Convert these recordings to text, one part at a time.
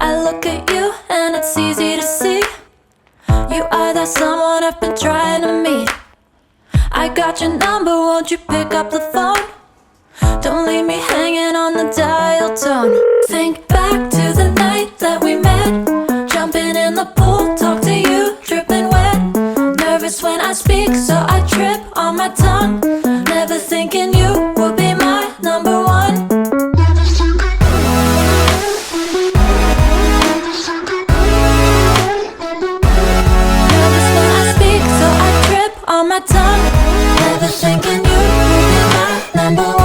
I look at you and it's easy to see. You are that someone I've been trying to meet. I got your number, won't you pick up the phone? Don't leave me hanging on the dial tone. Think back to the night that we met, jumping in the pool, talk to you, dripping wet. Nervous when I speak, so I trip on my tongue. Never thinking you would be my number one. Nervous when I speak, so I trip on my tongue. Never thinking you would be my number one.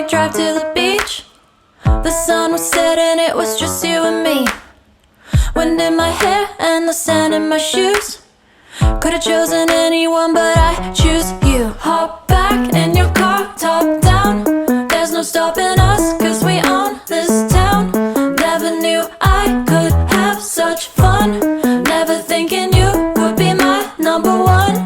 Drive to the beach. The sun was setting, it was just you and me. Wind in my hair and the sand in my shoes. Could've chosen anyone, but I choose you. Hop back in your car, top down. There's no stopping us, cause we own this town. Never knew I could have such fun. Never thinking you would be my number one.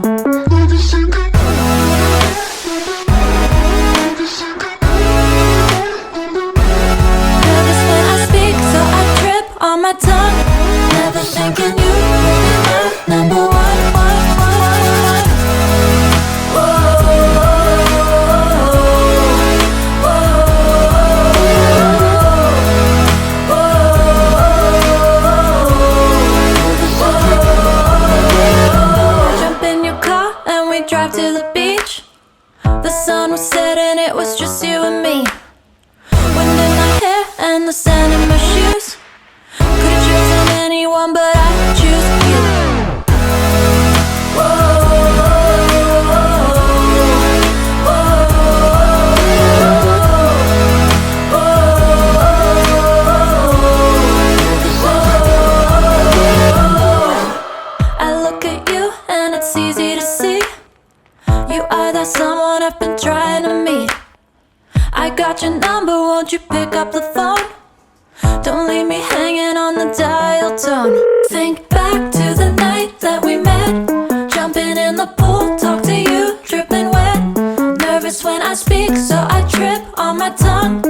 On my tongue, never thinking you would be my number one. Jump in your car and we drive to the beach. The sun was setting, it was just you and me. Wind in my hair and the sand in my shoes. Could've chosen anyone, but I choose you. I look at you and it's easy to see. You are that someone I've been trying to meet. I got your number, won't you pick up the phone? Don't leave me hanging on the dial tone. Think back to the night that we met, jumping in the pool, talk to you, dripping wet. Nervous when I speak, so I trip on my tongue.